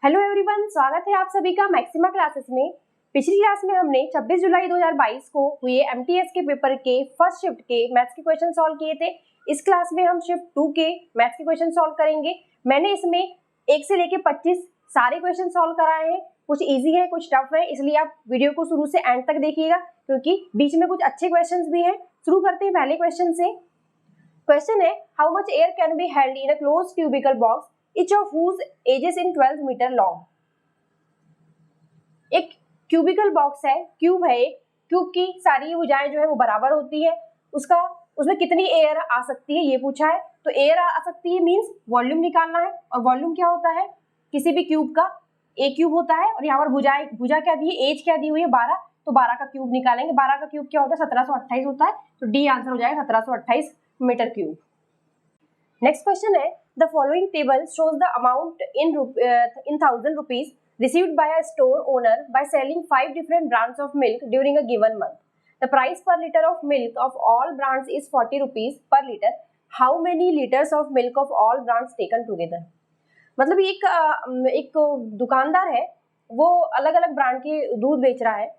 Hello everyone, स्वागत है आप सभी का मैक्सिमा क्लासेस में। पिछली क्लास में हमने 26 जुलाई 2022 को हुए एमटीएस के पेपर के फर्स्ट शिफ्ट के मैथ्स के क्वेश्चन सॉल्व किए थे। इस क्लास में हम शिफ्ट 2 के मैथ्स के क्वेश्चन सॉल्व करेंगे। मैंने इसमें 1 से लेके 25 सारे क्वेश्चन सॉल्व कराए हैं। कुछ इजी है, कुछ टफ है, इसलिए आप वीडियो को शुरू से एंड तक देखिएगा क्योंकि बीच में कुछ अच्छे क्वेश्चन भी हैं। शुरू करते हैं पहले क्वेश्चन से। क्वेश्चन है, how much air can be held in a closed cubical box each of whose edges in 12 metre long. एक क्यूबिकल बॉक्स है, क्यूब है, एक क्यूब की सारी भुजाएं जो है वो बराबर होती है। उसमें कितनी एयर आ सकती है ये पूछा है। तो एयर आ सकती है मींस वॉल्यूम निकालना है, और वॉल्यूम क्या होता है किसी भी क्यूब का, ए क्यूब होता है। और यहाँ पर भुजा क्या दी है, एज क्या दी हुई है 12, तो 12 का क्यूब निकालेंगे। 12 का क्यूब क्या होता है 1728 होता है, तो डी आंसर हो जाएगा 1728 मीटर क्यूब। नेक्स्ट क्वेश्चन है, the following table shows the amount in 1000 rupees received by a store owner by selling 5 different brands of milk during a given month. The price per liter of milk of all brands is 40 rupees per liter. How many liters of milk of all brands taken together? मतलब एक दुकानदार है, वो अलग अलग brand के दूध बेच रहा है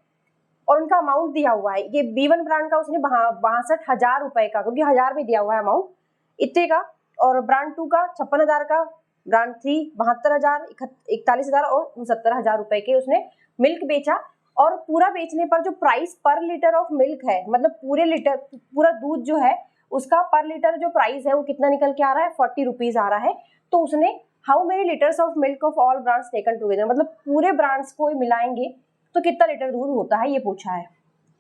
और उनका अमाउंट दिया हुआ है। ये B1 ब्रांड का उसने 62,000 रुपए का, क्योंकि 1000 में दिया हुआ है अमाउंट इतने का, और ब्रांड 2 का 56,000 का, ब्रांड 3 72,000, 41,000 और 69,000 रुपए के उसने मिल्क बेचा। और पूरा बेचने पर जो प्राइस पर लीटर ऑफ मिल्क है, मतलब पूरा दूध जो है उसका पर लीटर जो प्राइस है वो कितना निकल के आ रहा है 40 रुपीज आ रहा है। तो उसने how many litres of milk of all brands taken together, मतलब पूरे ब्रांड्स को मिलाएंगे तो कितना लीटर दूध होता है ये पूछा है।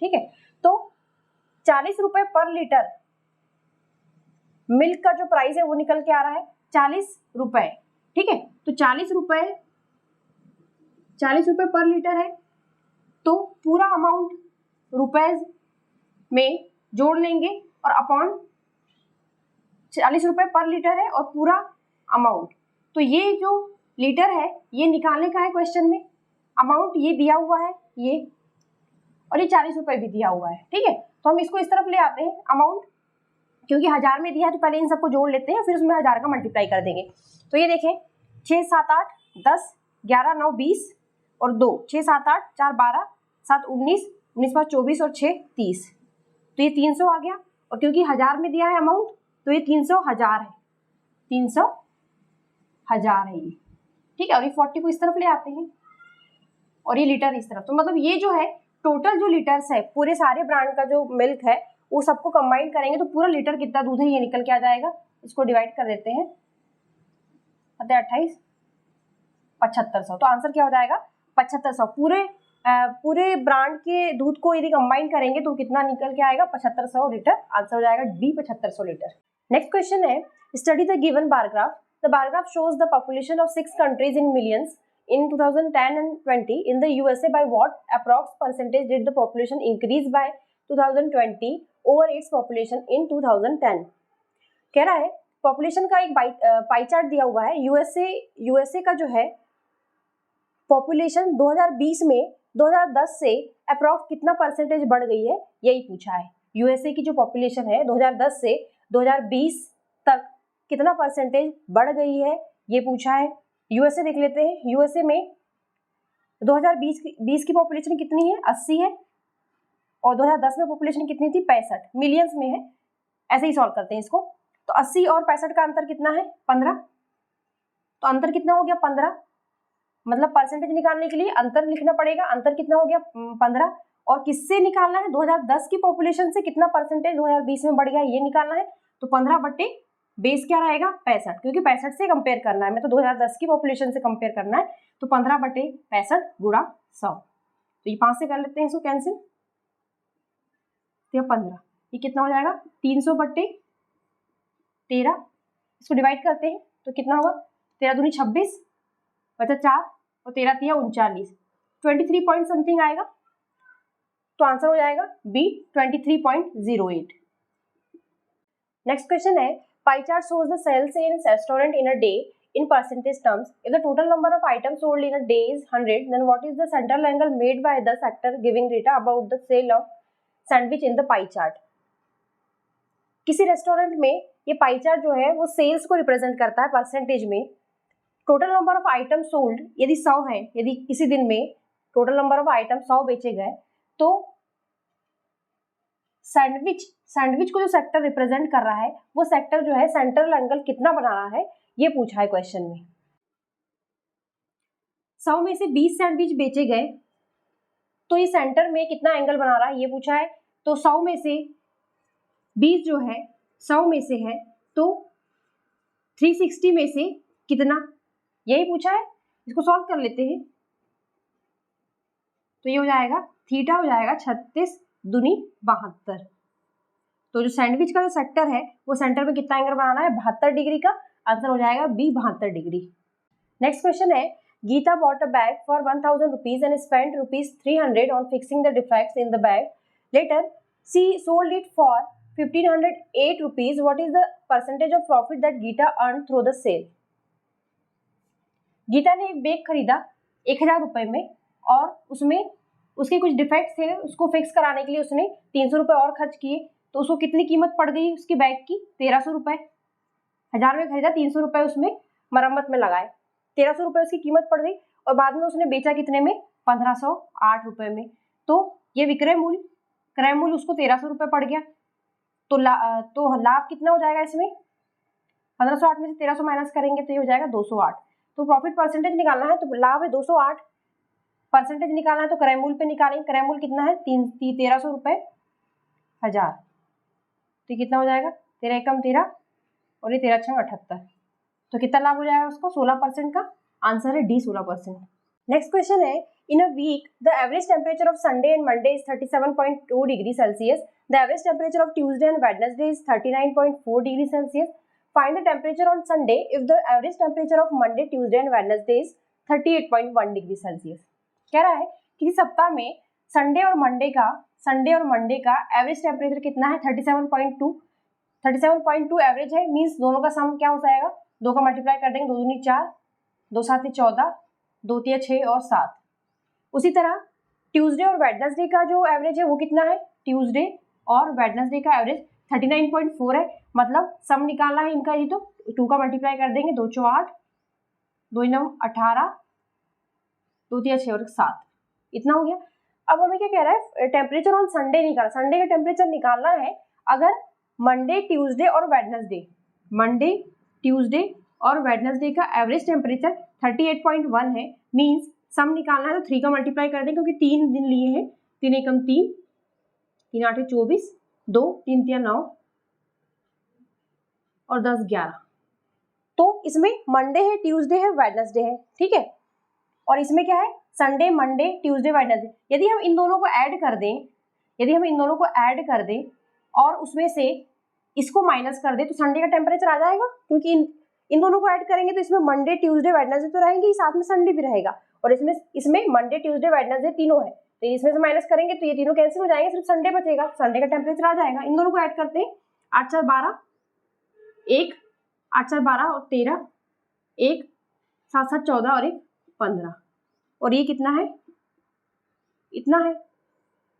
ठीक है, तो 40 रुपए पर लीटर मिल्क का जो प्राइस है वो निकल के आ रहा है 40 रुपए। ठीक है, तो 40 रुपए पर लीटर है, तो पूरा अमाउंट रुपए में जोड़ लेंगे और अपॉन 40 रुपए पर लीटर है और पूरा अमाउंट। तो ये जो लीटर है ये निकालने का है क्वेश्चन में। अमाउंट ये दिया हुआ है ये, और ये 40 रुपए भी दिया हुआ है। ठीक है, तो हम इसको इस तरफ ले आते हैं अमाउंट, क्योंकि 1000 में दिया है तो पहले इन सबको जोड़ लेते हैं, फिर उसमें 1000 का मल्टीप्लाई कर देंगे। तो ये देखें 6 7 8 10 11 9 20 और 2 6 7 8 4 12 7 19 19 5 24 और 6 30, तो ये 300 आ गया। और क्योंकि 1000 में दिया है अमाउंट तो ये 300,000 है, 300,000 है ये। ठीक है, और ये 40 को इस तरफ ले आते हैं और ये लीटर इस तरफ। तो मतलब ये जो है टोटल जो लीटर्स है पूरे सारे ब्रांड का जो मिल्क है वो सबको कंबाइन करेंगे तो पूरा लीटर कितना दूध है ये निकल के आ जाएगा। इसको डिवाइड कर देते हैं 28 7500, तो आंसर क्या हो जाएगा 7500। पूरे ब्रांड के दूध को यदि कंबाइन करेंगे तो कितना निकल के आएगा 7500 लीटर। आंसर हो जाएगा डी 7500 लीटर। नेक्स्ट क्वेश्चन है, study the given bar graph. The bar graph shows the population of 6 countries in millions in 2010 and 20. In the USA, by what approx percentage did the population increase by 2020 over its population in 2010? कह रहा है population का एक pie chart दिया हुआ है। USA का जो है पॉपुलेशन 2020 में 2010 से अप्रॉक्स कितना परसेंटेज बढ़ गई है यही पूछा है। यूएसए की जो पॉपुलेशन है 2010 से 2020 तक कितना परसेंटेज बढ़ गई है ये पूछा है। यूएसए देख लेते हैं। यूएसए में 2020 की पॉपुलेशन कितनी है 80 है, और 2010 में पॉपुलेशन कितनी थी 65, मिलियंस में है। ऐसे ही सॉल्व करते हैं इसको। तो 80 और 65 का अंतर कितना है 15, तो अंतर कितना हो गया 15, मतलब परसेंटेज निकालने के लिए अंतर लिखना पड़ेगा। अंतर कितना हो गया 15, और किससे निकालना है 2010 की पॉपुलेशन से कितना परसेंटेज 2020 में बढ़ गया ये निकालना है। तो 15 बट्टे बेस क्या रहेगा 65, क्योंकि 65 से कंपेयर करना है, मैं तो 2010 की पॉपुलेशन से कंपेयर करना है। तो 15 बट्टे 65 गुणा 100, तो ये 5 से कर लेते हैं इसको कैंसिल, तो 15, ये कितना हो जाएगा 300 बट्टे 13। इसको डिवाइड करते हैं तो कितना होगा 13 दूनी 26 बचा 4 और 13 तिया 39, 23 पॉइंट समथिंग आएगा। तो आंसर हो जाएगा बी 23.08। नेक्स्ट क्वेश्चन है, pie chart shows the sales in restaurant in a day in percentage terms. If the total number of items sold in a day is 100, then what is the central angle made by the sector giving data about the sale of sandwich in the pie chart? किसी restaurant में ये pie chart जो है वो sales को represent करता है percentage में। Total number of item sold यदि 100 है, यदि किसी दिन में टोटल नंबर ऑफ आइटम 100 बेचे गए, तो सैंडविच को जो सेक्टर रिप्रेजेंट कर रहा है वो सेक्टर जो है सेंट्रल एंगल कितना बना रहा है, ये पूछा है क्वेश्चन में। 100 में से 20 सैंडविच बेचे गए तो ये सेंटर में कितना एंगल बना रहा है, ये पूछा है। तो 100 में से 20 जो है 100 में से है तो 360 में से कितना, यही पूछा है। इसको सॉल्व कर लेते हैं। तो ये हो जाएगा थीटा हो जाएगा 36 दूनी 72। तो जो सैंडविच का जो सेक्टर है वो सेंटर में कितना एंगल बनाना है, 72 डिग्री का। आंसर हो जाएगा बी 72 डिग्री। नेक्स्ट क्वेश्चन है, Geeta bought a bag for 1000 rupees and spent ₹300 on fixing the defects in the bag. Later she sold it for 1508 rupees. What is the percentage of profit that Geeta earn through the sale. Geeta ने एक bag खरीदा 1000 रुपए में और उसमें उसके कुछ defects थे, उसको फिक्स कराने के लिए उसने 300 रुपए और खर्च किए। तो उसको कितनी कीमत पड़ गई उसकी बैग की, 1300 रुपए। 1000 में खरीदा, 300 रुपए उसमें मरम्मत में लगाए, 1300 रुपए उसकी कीमत पड़ गई। और बाद में उसने बेचा कितने में, 1508 रुपए में। तो ये विक्रय मूल्य, क्रय मूल्य उसको 1300 रुपए पड़ गया। तो लाभ कितना हो जाएगा इसमें, 1508 में से 1300 माइनस करेंगे तो ये हो जाएगा 208। तो प्रॉफिट परसेंटेज निकालना है तो लाभ है 208, परसेंटेज निकालना है तो क्रय मूल्य पे निकालेंगे। क्रय मूल्य कितना है, 1300 रुपए 1000। तो कितना हो जाएगा, 13 एकम 13 और ये 13 छंग 78। तो कितना लाभ हो जाएगा उसको, 16% का। आंसर है डी 16%। नेक्स्ट क्वेश्चन है, in a week the average temperature of Sunday and Monday is 37.2 degree Celsius. The average temperature of Tuesday and Wednesday is 39.4 degree Celsius. Find the temperature on Sunday if the average temperature of Monday, Tuesday and Wednesday is 38.1 degree Celsius. कह रहा है किसी सप्ताह में Sunday और Monday का average temperature कितना है, 37.2 एवरेज है। मींस दोनों का सम क्या हो जाएगा, 2 का मल्टीप्लाई कर देंगे, 2 दूनी 4, 2 7 14, 2 3 6 और 7। उसी तरह ट्यूसडे और वेडनेसडे का जो एवरेज है वो कितना है, ट्यूसडे और वेडनेसडे का एवरेज 39.4 है। मतलब सम निकालना है इनका, ये तो 2 का मल्टीप्लाई कर देंगे, 2 4 8, 2 9 18, 2 3 6 और 7, इतना हो गया। अब हमें क्या कह रहा है, टेम्परेचर ऑन संडे निकाल, संडे का टेम्परेचर निकालना है। अगर मंडे ट्यूसडे और वेडनेसडे का एवरेज टेम्परेचर 38.1 है, मींस सम निकालना है तो 3 का मल्टीप्लाई कर दें, क्योंकि 3 दिन लिए हैं, 3 एकम 3, 3 8 24, 2 3 3 9 और 10 11। तो इसमें मंडे है, ट्यूसडे है, वेडनेसडे है, ठीक है। और इसमें क्या है, संडे मंडे ट्यूसडे वेडनेसडे। यदि हम इन दोनों को ऐड कर दें और उसमें से इसको माइनस कर दें तो संडे का टेम्परेचर आ जाएगा, क्योंकि इन दोनों को ऐड करेंगे तो इसमें मंडे ट्यूसडे वेडनेसडे तो रहेंगे ही, साथ में संडे भी रहेगा। और इसमें मंडे ट्यूसडे वेडनेसडे तीनों है, तो इसमें से माइनस करेंगे तो ये तीनों कैंसिल हो जाएंगे, सिर्फ संडे बचेगा, संडे का टेम्परेचर आ जाएगा। इन दोनों को ऐड करते हैं, 8 4 12, 1 8 4 12 और 13, 1 7 7 14 और 1 15, और ये कितना है, इतना है।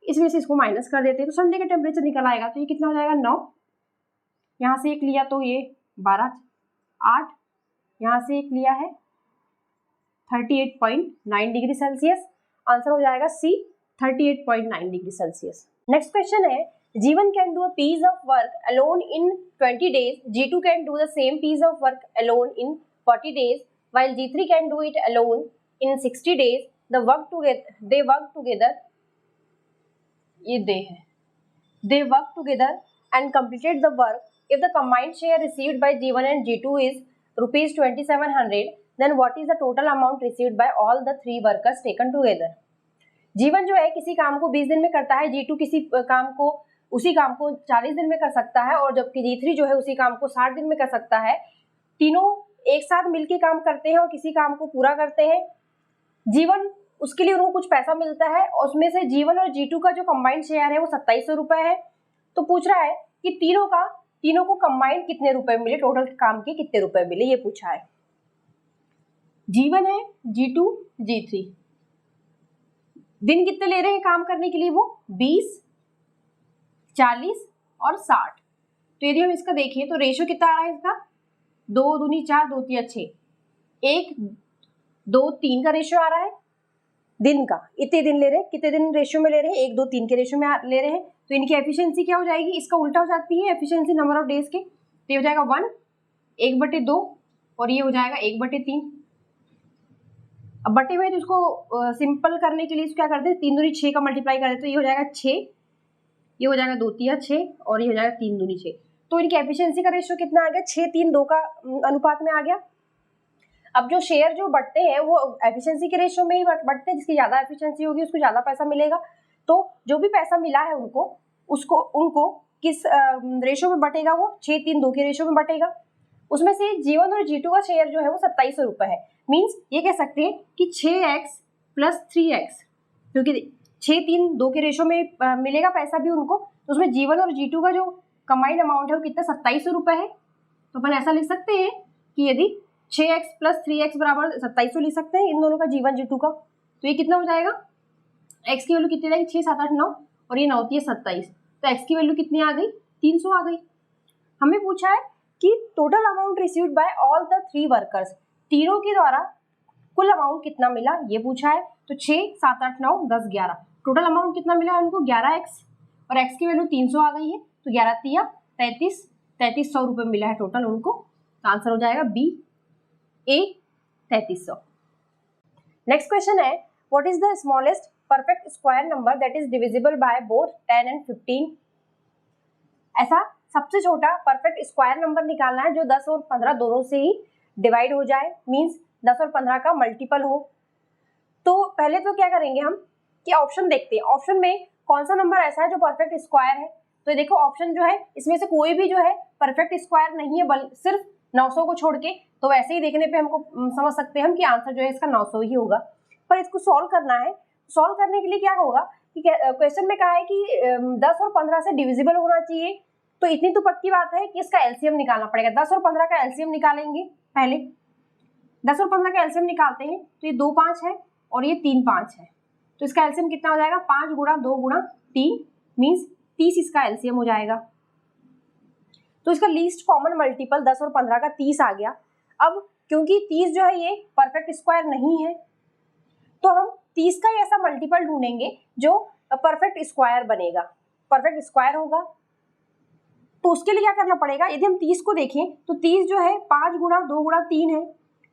इसमें से इसको माइनस कर देते हैं तो संडे का टेम्परेचर निकल आएगा। तो ये कितना हो जाएगा, 9, यहाँ से 1 लिया तो ये 12, 8, यहाँ से 1 लिया है 38.9 डिग्री सेल्सियस। आंसर हो जाएगा सी 38.9 डिग्री सेल्सियस। नेक्स्ट क्वेश्चन है, G1 can do a piece of work alone in 20 days. G2 can do the same piece of work alone in 40 days, while G3 can do it alone in 60 days. They work together. ये they work together and completed the work. If the combined share received by G1 and G2 is ₹2700, then what is the total amount received by all the 3 workers taken together? G1 जो है किसी काम को 20 दिन में करता है, G2 उसी काम को 40 दिन में कर सकता है, और जबकि G3 जो है उसी काम को 60 दिन में कर सकता है। तीनों एक साथ मिलकर काम करते हैं और किसी काम को पूरा करते हैं। G1 उसके लिए उनको कुछ पैसा मिलता है, और उसमें से G1 और G2 का जो कंबाइंड शेयर है वो 2700 रुपए है। तो पूछ रहा है कि तीनों को कंबाइंड कितने रुपए मिले, टोटल काम के कितने रुपए मिले, ये पूछा है। G1 है, G2 G3, दिन कितने ले रहे हैं काम करने के लिए, वो 20 40 और 60। तो यदि हम इसका देखें तो रेशियो कितना आ रहा है इसका, 2 दूनी 4, 2 3 6, 1 2 3 का रेशियो आ रहा है, दिन का इतने दिन ले रहे हैं, कितने दिन रेशियो में ले रहे हैं, 1 2 3 के रेशियो में ले रहे हैं, तो इनकी एफिशिएंसी क्या हो जाएगी, इसका उल्टा हो जाती है एफिशिएंसी नंबर ऑफ डेज के, तो ये हो जाएगा 1 1/2 और ये हो जाएगा 1/3। अब बटे हुए तो इसको सिंपल करने के लिए इसको क्या करते हैं, 3 दूनी 6 का मल्टीप्लाई कर देते, तो ये हो जाएगा 6, ये हो जाएगा 2 3 6 और ये हो जाएगा 3 दूनी 6। तो इनकी एफिशिएंसी का रेशियो कितना आ गया, 6 3 2 का अनुपात में आ गया। अब जो शेयर जो बढ़ते हैं वो एफिशिएंसी के रेशियो में ही बढ़ते हैं, जिसकी ज्यादा एफिशिएंसी होगी उसको ज्यादा पैसा मिलेगा। तो जो भी पैसा मिला है उनको किस रेशियो में बटेगा, वो 6 3 2 के रेशियो में बटेगा। उसमें से G1 और G2 का शेयर जो है वो 2700 रुपये है। मीन्स ये कह सकते हैं कि 6x + 3x, क्योंकि 6 3 2 के रेशियो में मिलेगा पैसा भी उनको, तो उसमें G1 और G2 का जो कंबाइंड अमाउंट है वो कितना 2700 रुपये है। तो अपन ऐसा लिख सकते हैं कि यदि 6x + 3x बराबर 2700 लिख सकते हैं इन दोनों का, G1 G2 का। तो ये कितना हो जाएगा, x की वैल्यू कितनी रहेगी, 6 7 8 9 और ये 9 होती है 27, तो x की वैल्यू कितनी आ गई, 300 आ गई। हमें पूछा है कि total amount received by all the 3 workers, तीनों के द्वारा कुल अमाउंट कितना मिला ये पूछा है। तो 6 7 8 9 10 11 टोटल अमाउंट कितना मिला है उनको, 11x और x की वैल्यू 300 आ गई है, तो 11 3 3300 रुपये मिला है टोटल उनको। तो आंसर हो जाएगा बी ए 3300। नेक्स्ट क्वेश्चन है, what is the smallest perfect square number that is divisible by both 10 and 15। ऐसा सबसे छोटा परफेक्ट स्क्वायर नंबर निकालना है जो 10 और 15 दोनों से ही डिवाइड हो जाए, मींस 10 और 15 का मल्टीपल हो। तो पहले तो क्या करेंगे हम कि ऑप्शन देखते हैं, ऑप्शन में कौन सा नंबर ऐसा है जो परफेक्ट स्क्वायर है। तो देखो ऑप्शन जो है इसमें से कोई भी जो है परफेक्ट स्क्वायर नहीं है, बल्कि सिर्फ 900 को छोड़ के। तो वैसे ही देखने पे हमको समझ सकते हैं हम कि आंसर जो है इसका 900 ही होगा। पर इसको सॉल्व करना है, सॉल्व करने के लिए क्या होगा कि क्वेश्चन में कहा है कि 10 और 15 से डिविजिबल होना चाहिए, तो इतनी तो पक्की बात है कि इसका एलसीएम निकालना पड़ेगा। 10 और 15 का एलसीएम निकालेंगे पहले, 10 और 15 का एलसीएम निकालते हैं तो ये 2 5 है और ये 3 5 है, तो इसका एलसीएम कितना हो जाएगा, 5 × 2 × 3 मीन्स 30 इसका एलसीएम हो जाएगा। तो इसका लीस्ट कॉमन मल्टीपल 10 और 15 का 30 आ गया। अब क्योंकि 30 जो है ये परफेक्ट स्क्वायर नहीं है, तो हम 30 का ही ऐसा मल्टीपल ढूंढेंगे जो परफेक्ट स्क्वायर बनेगा, परफेक्ट स्क्वायर होगा। तो उसके लिए क्या करना पड़ेगा, यदि हम 30 को देखें तो 30 जो है 5 × 2 × 3 है।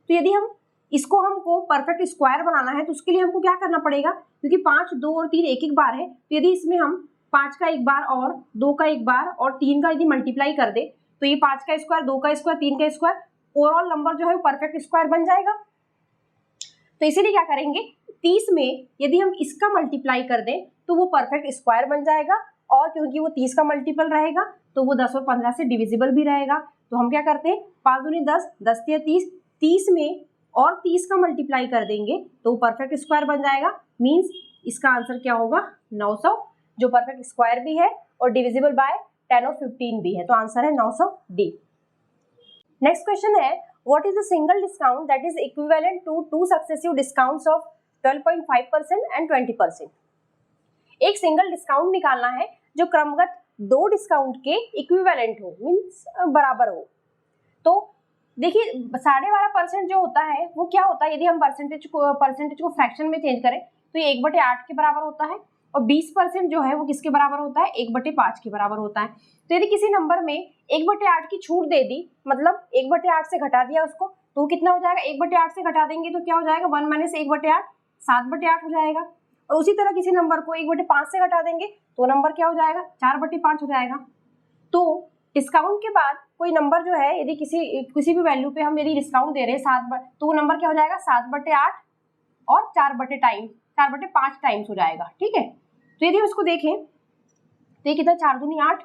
तो यदि हम इसको हमको परफेक्ट स्क्वायर बनाना है तो उसके लिए हमको क्या करना पड़ेगा, क्योंकि 5 2 और 3 एक एक बार है, तो यदि इसमें हम 5 का एक बार और 2 का एक बार और 3 का यदि मल्टीप्लाई कर दे तो ये 5 का स्क्वायर 2 का स्क्वायर 3 का स्क्वायर ओवरऑल नंबर जो है वो परफेक्ट स्क्वायर बन जाएगा। तो इसीलिए क्या करेंगे, 30 में यदि हम इसका मल्टीप्लाई कर दें तो वो परफेक्ट स्क्वायर बन जाएगा, और क्योंकि वो 30 का मल्टीपल रहेगा तो वो 10 और 15 से डिविजिबल भी रहेगा। तो हम क्या करते हैं, 5 दूनी 10 10 तिया 30, 30 में और 30 का मल्टीप्लाई कर देंगे तो वो परफेक्ट स्क्वायर बन जाएगा। मीन्स इसका आंसर क्या होगा, 900, जो परफेक्ट स्क्वायर भी है और डिविजिबल बाय 10 और 15 भी है। तो आंसर है 900 डी। नेक्स्ट क्वेश्चन है, what is the single discount that is equivalent to 2 successive discounts of 12.5% and 20%। एक सिंगल डिस्काउंट निकालना है जो क्रमगत 2 डिस्काउंट के इक्विवेलेंट हो, मीन्स बराबर हो। तो देखिए 12.5% जो होता है वो क्या होता है, यदि हम परसेंटेज को फ्रैक्शन में चेंज करें तो ये 1/8 के बराबर होता है, और 20% जो है वो किसके बराबर होता है, 1/5 के बराबर होता है। तो यदि किसी नंबर में 1/8 की छूट दे दी, मतलब 1/8 से घटा दिया उसको, तो कितना हो जाएगा, 1/8 से घटा देंगे तो क्या हो जाएगा, 1 - 1/8 7/8 हो जाएगा। और उसी तरह किसी नंबर को 1/5 से घटा देंगे तो नंबर क्या हो जाएगा, 4/5 हो जाएगा। तो डिस्काउंट के बाद कोई नंबर जो है यदि किसी भी वैल्यू पे हम यदि डिस्काउंट दे रहे हैं तो वो नंबर क्या हो जाएगा, 7/8 और 4/5 टाइम्स हो जाएगा। ठीक है, तो यदि हम इसको देखें तो ये कितना, 4 दूनी 8,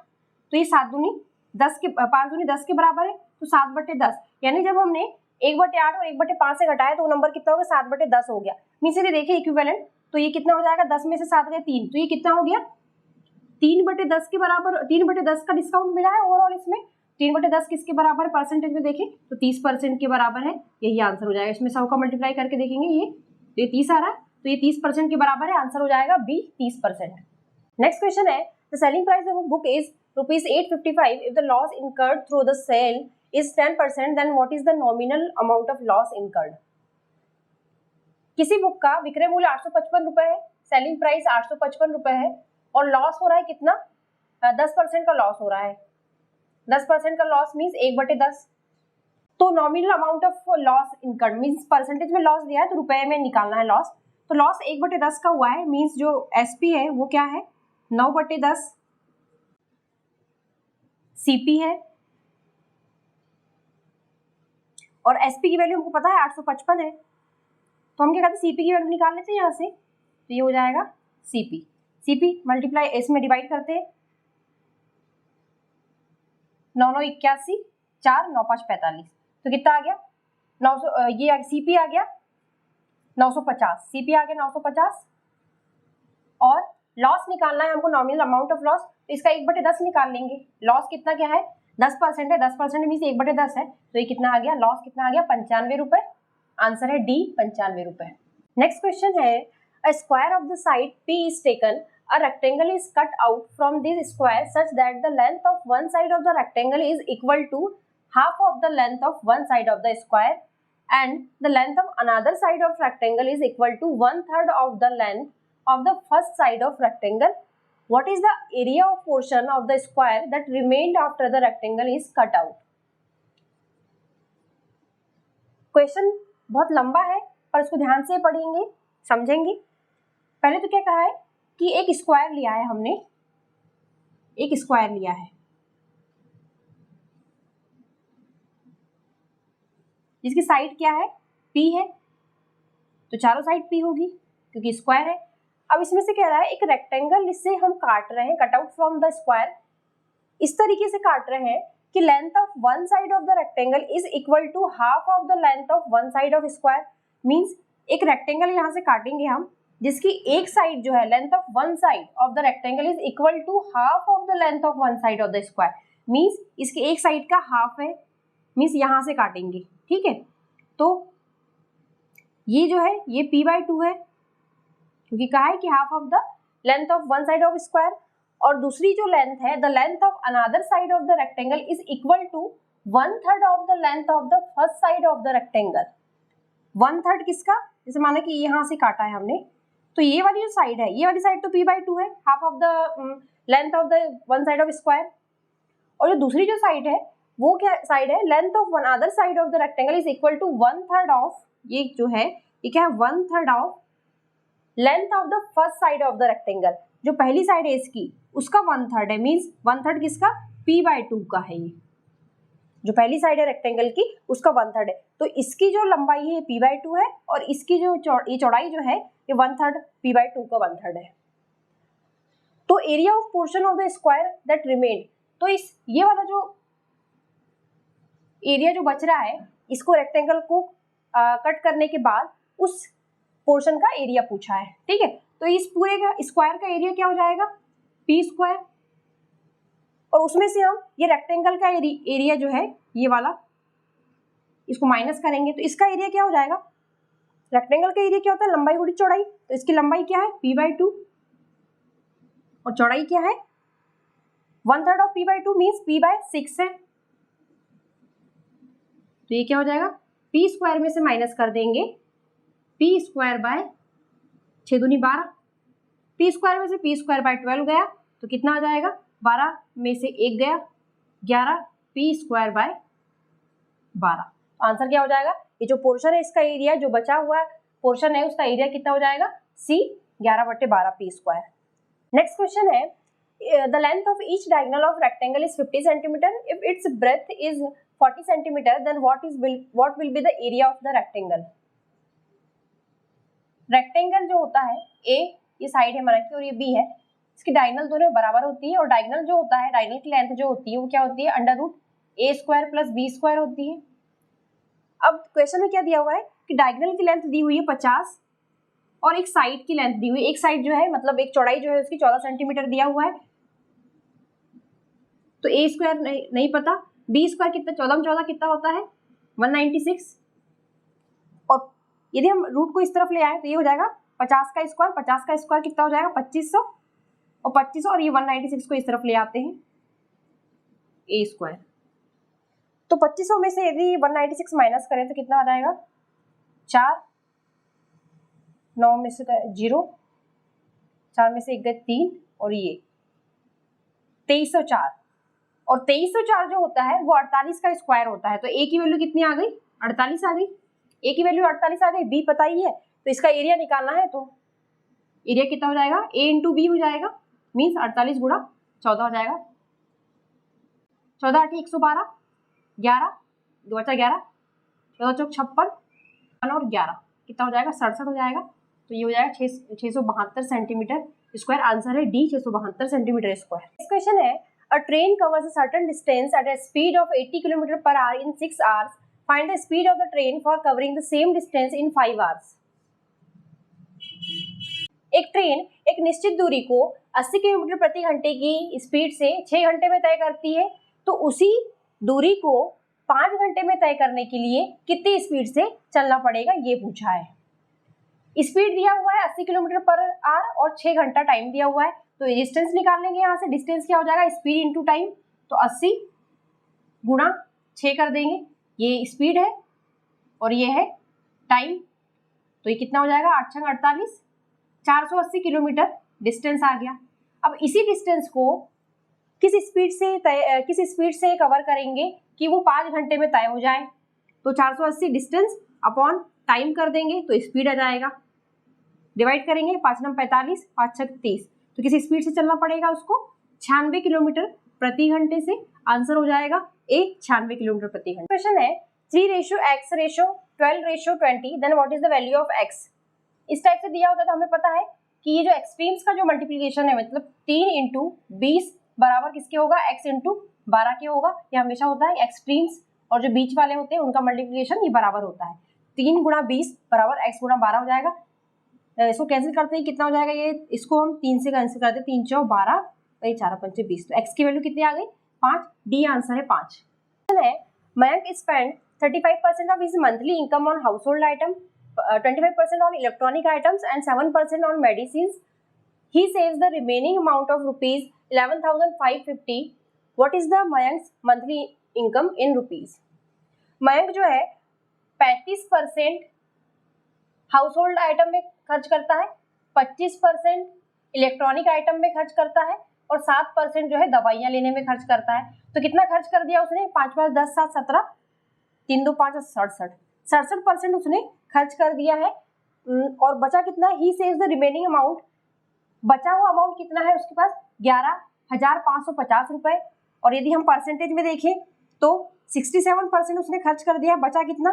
तो ये 7 दूनी 10 के 5 दूनी 10 के बराबर है, तो 7/10, यानी जब हमने 1/8 और 1/5 से घटाया तो वो नंबर कितना हो गया, 7/10 हो गया। मीन्स यदि देखें इक्विवेलेंट तो ये कितना हो जाएगा, 10 में से 7 गए 3, तो ये कितना हो गया, 3/10 के बराबर, 3/10 का डिस्काउंट मिला है ओवरऑल इसमें। 3/10 किसके बराबर है, परसेंटेज में देखें तो 30% के बराबर है, यही आंसर हो जाएगा। इसमें 100 का मल्टीप्लाई करके देखेंगे ये 30 आ रहा है, तो ये 30% के बराबर है, आंसर हो जाएगा बी 30%। नेक्स्ट क्वेश्चन है, the selling price of book is ₹855 if the loss incurred through the sale is 10%, then what is the nominal amount of loss incurred? किसी बुक का विक्रय मूल्य 855 रुपए है, सेलिंग प्राइस 855 रुपए है और लॉस हो रहा है कितना? 10% का लॉस हो रहा है। 10% का लॉस मीन्स 1/10। तो nominal amount of loss incurred means percentage में लॉस दिया है तो रुपए में निकालना है लॉस। तो लॉस 1/10 का हुआ है मीन्स जो एसपी है वो क्या है? 9/10 सीपी है और एसपी की वैल्यू हमको पता है 855 है, तो हम क्या करते हैं सीपी की वैल्यू निकाल लेते हैं यहाँ से, तो ये हो जाएगा सीपी मल्टीप्लाई इसमें डिवाइड करते हैं 9 9 81 4 9 5 45, तो कितना आ गया? 900 ये सीपी आ गया 950, सीपी आ गया 950 और लॉस निकालना है हमको नॉमिनल अमाउंट ऑफ लॉस, तो इसका 1/10 निकाल लेंगे। लॉस कितना क्या है? 10% है, 10% मीन्स 1/10 है, तो ये कितना आ गया? लॉस कितना आ गया? 95 रुपए। आंसर है डी 95 रुपए। नेक्स्ट क्वेश्चन है a square of the side P is taken, a rectangle is cut out from this square such that the length of one side of the rectangle is equal to half of the length of one side of the square and the length of another side of rectangle is equal to 1/3 of the length of the first side of rectangle. What is the area of portion of the square that remained after the rectangle is cut out? Question बहुत लंबा है पर इसको ध्यान से पढ़ेंगे समझेंगे। पहले तो क्या कहा है कि एक स्क्वायर लिया है हमने, एक स्क्वायर लिया है जिसकी साइड क्या है? P है, तो चारों साइड P होगी क्योंकि स्क्वायर है। अब इसमें से कह रहा है एक रेक्टेंगल इससे हम काट रहे हैं, cut out from the square, इस तरीके से काट रहे हैं कि length of one side of the rectangle is equal to half of the length of one side of square. Means एक रेक्टेंगल यहाँ से काटेंगे हम जिसकी एक साइड जो है length of one side of the rectangle is equal to half of the length of one side of the square. Means इसकी एक साइड का हाफ है, मींस यहाँ से काटेंगे, ठीक है। तो ये जो है ये P/2 है क्योंकि कहा है कि half of the length of one side of square, और दूसरी जो लेंथ है the length of another side of the rectangle is equal to 1/3 of the length of the first side of the rectangle. 1/3 किसका? जैसे माना कि यहाँ से काटा है हमने, तो ये वाली जो साइड है, ये वाली साइड तो P/2 है, half of the length of the one side of square, और जो दूसरी जो साइड है वो क्या साइड है? Length of one other side of the rectangle is equal to 1/3 of, ये जो है ये क्या है? 1/3 of length of the first side of the rectangle. जो पहली साइड है इसकी उसका 1/3 है, मीन्स 1/3 किसका? P/2 का है। ये जो पहली साइड है रेक्टेंगल की उसका 1/3 है, तो इसकी जो लंबाई है P/2 है और इसकी जो ये चौड़ाई जो है ये 1/3 P/2 का 1/3 है। तो area of portion of the square that remained, तो इस ये वाला जो एरिया जो बच रहा है इसको रेक्टेंगल को कट करने के बाद उस पोर्शन का एरिया पूछा है, ठीक है। तो इस पूरे का स्क्वायर का एरिया क्या हो जाएगा? P², और उसमें से हम ये रेक्टेंगल का एरिया जो है ये वाला इसको माइनस करेंगे तो इसका एरिया क्या हो जाएगा? रेक्टेंगल का एरिया क्या होता है? लंबाई गुणी चौड़ाई, तो इसकी लंबाई क्या है? P/2 और चौड़ाई क्या है? 1/3 ऑफ P/2 मीन्स P/6 है, तो ये क्या हो जाएगा? P² में से माइनस कर देंगे P² 6 दूनी 12, P² में से P²/12 गया तो कितना आ जाएगा? 12 में से 1 गया 11, P² 12। आंसर क्या हो जाएगा? ये जो पोर्शन है इसका एरिया जो बचा हुआ पोर्शन है उसका एरिया कितना हो जाएगा? C 11/12 P²। नेक्स्ट क्वेश्चन है the length of each diagonal of rectangle is 50 centimetre, if it's breadth is 40 centimetre, then what will be the area of the rectangle. Rectangle जो होता है A, ये साइड है हमारा की और ये B है, इसकी डायगोनल दोनों बराबर होती है और डायगोनल जो होता है डायगोनल की लेंथ जो होती है वो क्या होती है? √A² + B² होती है। अब क्वेश्चन में क्या दिया हुआ है कि डायगोनल की लेंथ दी हुई है 50 और एक साइड की लेंथ दी हुई है, एक साइड जो है मतलब एक चौड़ाई जो है उसकी 14 सेंटीमीटर दिया हुआ है, तो A² नहीं पता, B² कितना? 14 में 14 कितना होता है? 196, और यदि हम रूट को इस तरफ ले आए तो ये हो जाएगा 50 का स्क्वायर, 50 का स्क्वायर कितना हो जाएगा? 2500, और 2500 और ये 196 को इस तरफ ले आते हैं A², तो 2500 में से यदि 196 माइनस करें तो कितना आ जाएगा, 4, 9 में से 0, 4 में से 1 गए 3 और ये 2304। और 2304 जो होता है वो 48 का स्क्वायर होता है। तो ए की वैल्यू कितनी आ गई, 48 आ गई। ए की वैल्यू 48 आ गई, बी पता ही है तो इसका एरिया निकालना है। तो एरिया कितना हो जाएगा, ए इंटू बी हो जाएगा, मीन्स 48 गुणा 14 हो जाएगा। 14 8 112, 11 2 बचा 11, 14 चौक 56 और 11 कितना हो जाएगा, 67 हो जाएगा। तो ये हो जाएगा 672 सेंटीमीटर स्क्वायर। आंसर है D, 672 centimetre square. Next question है, a train covers a certain distance at a speed of 80 km per hour in 6 hours. Find the speed of the train for covering the same distance in 5 hours. एक train एक निश्चित दूरी को 80 kilometre प्रति घंटे की स्पीड से 6 घंटे में तय करती है, तो उसी दूरी को 5 घंटे में तय करने के लिए कितनी स्पीड से चलना पड़ेगा, ये पूछा है। स्पीड दिया हुआ है 80 किलोमीटर पर आवर और 6 घंटा टाइम दिया हुआ है। तो डिस्टेंस निकाल लेंगे यहाँ से। डिस्टेंस क्या हो जाएगा, स्पीड इंटू टाइम। तो 80 गुणा 6 कर देंगे, ये स्पीड है और ये है टाइम। तो ये कितना हो जाएगा, 8 छंग 48, 480 किलोमीटर डिस्टेंस आ गया। अब इसी डिस्टेंस को किस स्पीड से कवर करेंगे कि वो 5 घंटे में तय हो जाए। तो 480 डिस्टेंस अपॉन टाइम कर देंगे तो स्पीड आ जाएगा। डिवाइड करेंगे, 5 9 45, 5 6 30। तो किस स्पीड से चलना पड़ेगा उसको, 96 किलोमीटर प्रति घंटे से। आंसर हो जाएगा ए, 96 किलोमीटर प्रति घंटे। क्वेश्चन है 3:x:12:20, then what is the value of x। इस टाइप से दिया होता है तो हमें पता है कि ये जो एक्सट्रीम्स का जो मल्टीप्लीकेशन है, मतलब 3 × 20 बराबर किसके होगा, x × 12 के होगा। ये हमेशा होता है, एक्सट्रीम्स और जो बीच वाले होते हैं उनका मल्टीप्लीकेशन ये बराबर होता है। 3 × 20 बराबर x × 12 हो जाएगा। इसको कैंसिल करते हैं, कितना हो जाएगा, ये इसको हम 3 से कैंसिल करते हैं, 3 × 4 12, 4 × 5 20। तो x की वैल्यू कितनी आ गई, 5। डी आंसर है 5। Mayank spend 35% of his monthly income on household item, 25% on electronic items and 7% on medicine. He saves the remaining amount of rupees 11,550. What is the Mayank's monthly income in rupees? Mayank जो है 35% household item में खर्च करता है, 25% electronic item में खर्च करता है और 7% जो है दवाइयाँ लेने में खर्च करता है। तो कितना खर्च कर दिया उसने, 5 5 10 7 17, 3 2 5 67% उसने खर्च कर दिया है। और बचा कितना, ही सेव्स द रिमेनिंग अमाउंट, बचा हुआ अमाउंट कितना है उसके पास, 11,550 रुपए। और यदि हम परसेंटेज में देखें तो 67% उसने खर्च कर दिया, बचा कितना,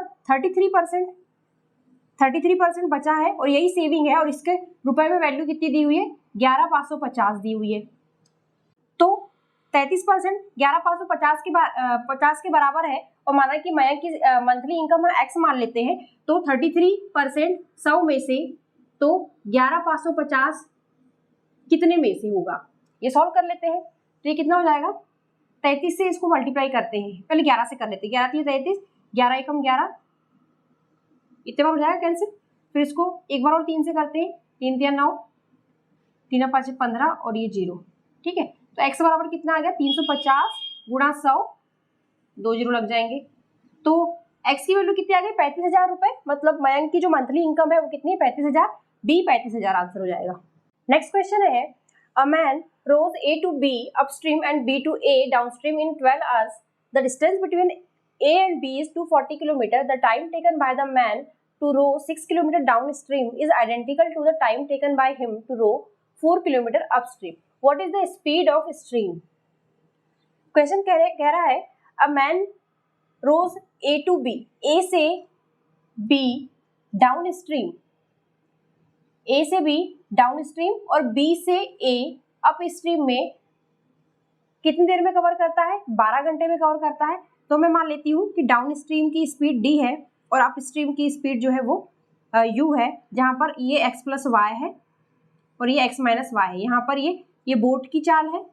33% बचा है और यही सेविंग है। और इसके रुपए में वैल्यू कितनी दी हुई है, 11,550 दी हुई है। तो 33% 11,550 के बराबर है। और माना कि मयंक की मंथली इनकम है x मान लेते हैं, तो 33% 100 में से तो 11,550 कितने में से होगा, ये सॉल्व कर लेते हैं। तो ये कितना हो जाएगा, 33 से इसको मल्टीप्लाई करते हैं, पहले 11 से कर लेते हैं। 11 3 33, 11 1 11, इतने बार हो जाएगा कैंसिल। फिर इसको एक बार और 3 से करते हैं, 3 3 9, 3 5 15 और ये 0, ठीक है। तो x बराबर कितना आ गया, 350 गुणा 100, 2 0 लग जाएंगे। तो x की वैल्यू कितनी आ गई, 35,000 रुपए। मतलब मयंक की जो मंथली इनकम है वो कितनी, 35,000। बी 35,000 आंसर हो जाएगा। नेक्स्ट क्वेश्चन है, a man rows A to B upstream and B to A downstream in 12 hours. The distance between A and B is 240 km. The time taken by the man to row 6 km downstream is identical to the time taken by him to row 4 km upstream. What is the speed of stream? क्वेश्चन कह रहा है, a man rows A to B, A से B down stream, A से B down stream और B से A up stream में कितनी देर में कवर करता है, 12 घंटे में कवर करता है। तो मैं मान लेती हूँ कि डाउन स्ट्रीम की स्पीड D है और अप स्ट्रीम की स्पीड जो है वो U है, जहाँ पर ये x + y है और ये x - y है। यहाँ पर ये बोट की चाल है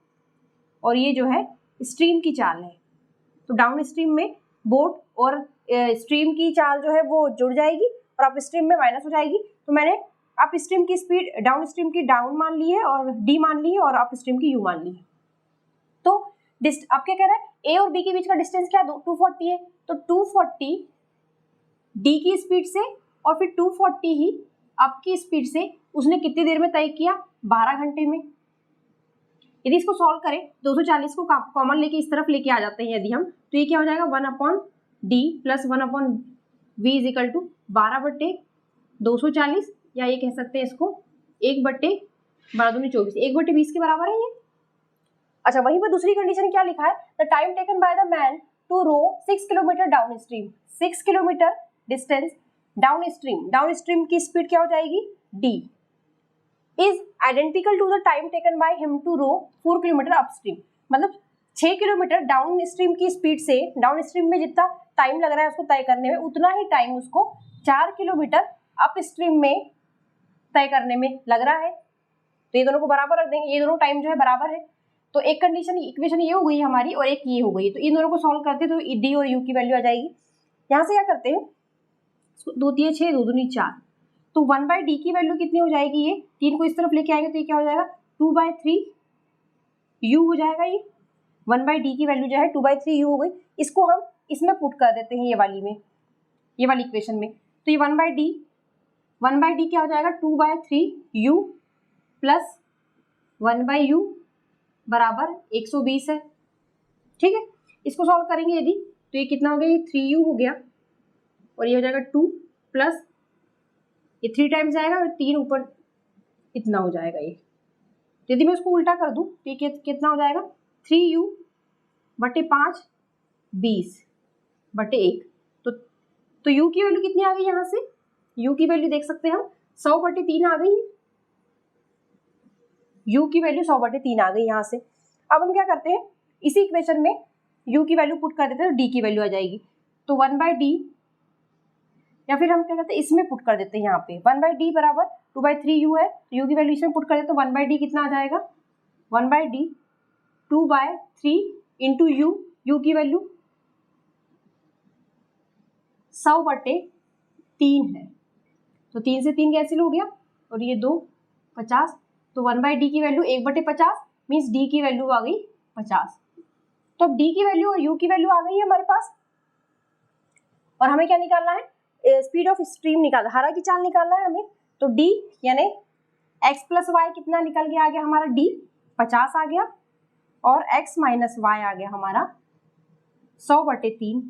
और ये जो है स्ट्रीम की चाल है। तो डाउन स्ट्रीम में बोट और स्ट्रीम की चाल जो है वो जुड़ जाएगी और अप स्ट्रीम में माइनस हो जाएगी। तो मैंने अप स्ट्रीम की स्पीड डाउन स्ट्रीम की डाउन मान ली है और डी मान ली है और अप स्ट्रीम की यू मान ली है। तो अब क्या कह रहा है, ए और बी के बीच का डिस्टेंस क्या 240 है, तो 240 डी की स्पीड से और फिर 240 ही अप की स्पीड से उसने कितनी देर में तय किया, 12 घंटे में। यदि इसको सॉल्व करें 240 को कॉमन लेके इस तरफ लेके आ जाते हैं यदि हम, तो ये क्या हो जाएगा 1/d plus 1/v is equal to 12/240, या ये कह सकते हैं इसको 1/12 1/20 के बराबर है ये। अच्छा, वहीं पर दूसरी कंडीशन क्या लिखा है, the time taken by the man to row 6 kilometre down stream, 6 kilometre distance down stream की स्पीड क्या हो जाएगी d is identical to the time taken by him to row 4 kilometre upstream. मतलब 6 किलोमीटर डाउन स्ट्रीम की स्पीड से down stream में जितना टाइम लग रहा है उसको तय करने में, उतना ही टाइम उसको 4 किलोमीटर अप स्ट्रीम में तय करने में लग रहा है। तो ये दोनों को बराबर रख देंगे, ये दोनों टाइम जो है बराबर है। तो एक कंडीशन इक्वेशन ये हो गई हमारी और एक ये हो गई, तो इन दोनों को सॉल्व करते तो डी और यू की वैल्यू आ जाएगी। यहाँ से क्या करते हैं, 2 3 6 2 दूनी 4, तो 1/d की वैल्यू कितनी हो जाएगी, ये 3 को इस तरफ लेके आएंगे तो ये क्या हो जाएगा 2/3 u हो जाएगा। ये 1/d की वैल्यू जो है 2/3 u हो गई। इसको हम इसमें पुट कर देते हैं ये वाली में, ये वाली इक्वेशन में, तो ये 1/d क्या हो जाएगा 2/3 u प्लस 1/u बराबर 120 है। ठीक है, इसको सॉल्व करेंगे यदि, तो ये कितना हो गया, ये 3u हो गया और ये हो जाएगा 2 प्लस ये 3 टाइम्स जाएगा और 3 ऊपर इतना हो जाएगा ये। यदि मैं उसको उल्टा कर दूं तो ये कितना हो जाएगा 3u बटे 5 20/1। तो u की वैल्यू कितनी आ गई, यहाँ से u की वैल्यू देख सकते हैं हम 100/3 आ गई। u की वैल्यू 100/3 आ गई यहाँ से। अब हम क्या करते हैं, इसी इक्वेशन में u की वैल्यू पुट कर देते हैं तो d की वैल्यू आ जाएगी। तो 1/d, या फिर हम क्या करते हैं इसमें पुट कर देते हैं, यहाँ पे 1/d बराबर 2/3u है, u की वैल्यू इसमें पुट कर देते तो 1/d कितना आ जाएगा 1/d 2/3 इंटू u की वैल्यू 100/3 है, तो 3 से 3 कैंसिल हो गया और ये 2 50, तो 1/d की वैल्यू 1/50 मीन्स d की वैल्यू आ गई 50। तो अब d की वैल्यू और u की वैल्यू आ गई है हमारे पास, और हमें क्या निकालना है, स्पीड ऑफ स्ट्रीम निकालना, धारा की चाल निकालना है हमें। तो d यानी x प्लस वाई कितना निकल गया, आ गया हमारा d 50 आ गया और x माइनस वाई आ गया हमारा 100/3।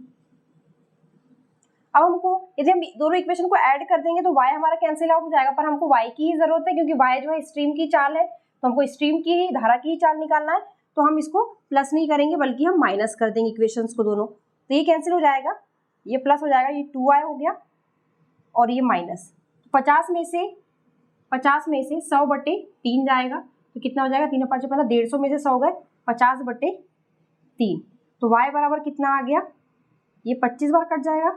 अब हमको यदि हम दोनों इक्वेशन को ऐड कर देंगे तो y हमारा कैंसिल आउट हो जाएगा, पर हमको y की ही जरूरत है क्योंकि y जो है स्ट्रीम की चाल है, तो हमको स्ट्रीम की ही धारा की ही चाल निकालना है। तो हम इसको प्लस नहीं करेंगे बल्कि हम माइनस कर देंगे इक्वेशंस को दोनों, तो ये कैंसिल हो जाएगा, ये प्लस हो जाएगा, ये 2y हो गया और ये माइनस 50 में से 100/3 जाएगा, तो कितना हो जाएगा 3 5 15 150 में से 100 गए 50/3, तो y बराबर कितना आ गया, ये 25 बार कट जाएगा,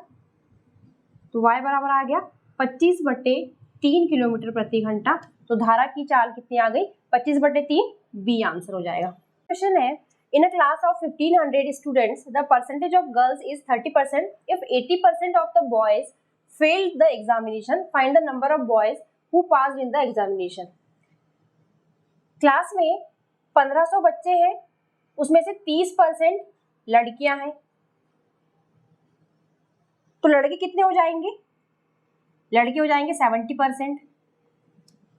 तो y बराबर आ गया 25/3 किलोमीटर प्रति घंटा। तो धारा की चाल कितनी आ गई 25/3, बी आंसर हो जाएगा। क्वेश्चन है, in a class of 1500 students the percentage of girls is 30%. If 80% of the boys failed the examination, find the number of boys who passed in the examination. Class में 1500 बच्चे हैं, उसमें से 30% लड़कियां हैं, तो लड़के कितने हो जाएंगे, लड़के हो जाएंगे 70%।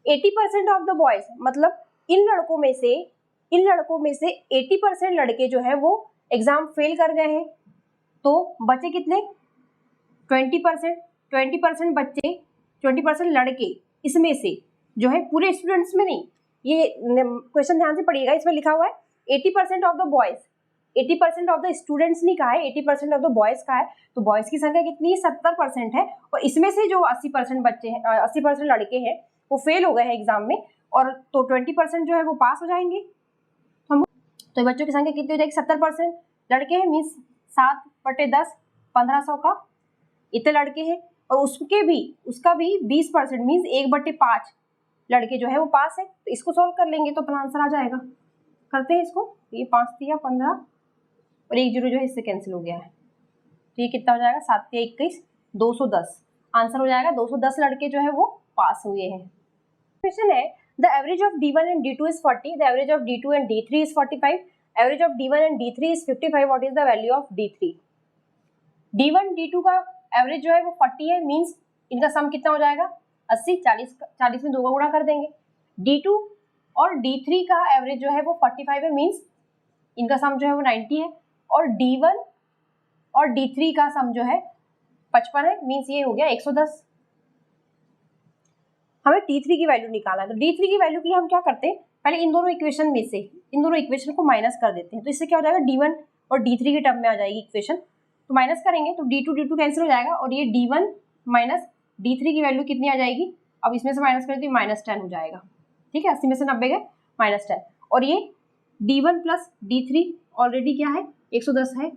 80% ऑफ द बॉयज, मतलब इन लड़कों में से 80% लड़के जो है वो एग्जाम फेल कर गए हैं, तो बचे कितने 20% बच्चे, 20% लड़के, इसमें से जो है पूरे स्टूडेंट्स में नहीं, ये क्वेश्चन ध्यान से पढ़िएगा, इसमें लिखा हुआ है 80% of the boys, 80% of the students नहीं कहा है, 80% ऑफ द बॉयज का है, तो बॉयज की संख्या कितनी है 70% है, और इसमें से जो 80% बच्चे हैं, 80% लड़के हैं वो फेल हो गए हैं एग्जाम में, और तो 20% जो है वो पास हो जाएंगे। तो बच्चों की संख्या कितनी हो जाएगी 70% लड़के हैं, मीन्स 7/10 1500 का इतने लड़के हैं, और उसका भी 20% मीन्स 1/5 लड़के जो है वो पास है। तो इसको सॉल्व कर लेंगे तो अपना आंसर आ जाएगा। करते हैं इसको, ये 5 3 15 और 1 0 जो है इससे कैंसिल हो गया है, तो ये कितना हो जाएगा 7 3 21 210 आंसर हो जाएगा। 210 लड़के जो है वो पास हुए हैं। क्वेश्चन है, the average of D1 and D2 is 40, the average of D2 and D3 is 45, average of D1 and D3 is 55, what is the value of D3? D1 D2 का एवरेज जो है वो 40 है, मींस इनका सम कितना हो जाएगा 80, 40 में 2 का गुणा कर देंगे। D2 और D3 का एवरेज जो है वो 45 है, मींस इनका सम जो है वो 90 है, और D1 और D3 का सम जो है 55 है, मींस ये हो गया 110। हमें D3 की वैल्यू निकालना है, तो D3 की वैल्यू के लिए हम क्या करते हैं, पहले इन दोनों इक्वेशन में से इन दोनों इक्वेशन को माइनस कर देते हैं, तो इससे क्या हो जाएगा D1 और D3 के टर्म में आ जाएगी इक्वेशन, तो माइनस करेंगे तो D2 कैंसिल हो जाएगा, और ये D1 माइनस D3 की वैल्यू कितनी आ जाएगी, अब इसमें से माइनस करें तो -10 हो जाएगा, ठीक है, 80 में से 90 गए -10, और ये D1 प्लस D3 ऑलरेडी क्या है 110 है।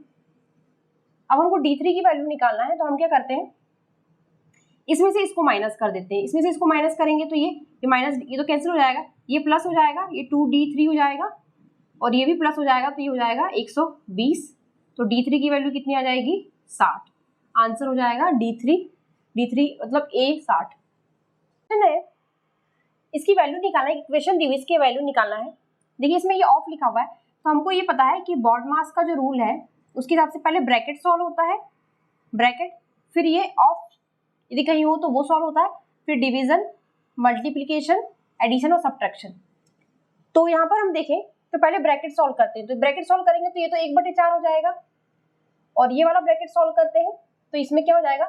अब हमको D3 की वैल्यू निकालना है, तो हम क्या करते हैं, इसमें से इसको माइनस कर देते हैं, इसमें से इसको माइनस करेंगे तो ये माइनस, ये तो कैंसिल हो जाएगा, ये प्लस हो जाएगा, ये 2D3 हो जाएगा, और ये भी प्लस हो जाएगा, तो ये हो जाएगा 120, तो D3 की वैल्यू कितनी आ जाएगी 60, आंसर हो जाएगा D3 मतलब A 60 है। इसकी वैल्यू निकालना है, इक्वेशन दी हुई इसकी वैल्यू निकालना है। देखिए इसमें ये ऑफ लिखा हुआ है, तो हमको ये पता है कि बॉड मास का जो रूल है उसके हिसाब से पहले ब्रैकेट सॉल्व होता है, ब्रैकेट, फिर ये ऑफ यदि कहीं हो तो वो सॉल्व होता है, फिर डिवीजन, मल्टीप्लिकेशन, एडिशन और सब्ट्रैक्शन। तो यहाँ पर हम देखें तो पहले ब्रैकेट सॉल्व करते हैं, तो ब्रैकेट सॉल्व करेंगे तो ये तो 1/4 हो जाएगा, और ये वाला ब्रैकेट सॉल्व करते हैं तो इसमें क्या हो जाएगा,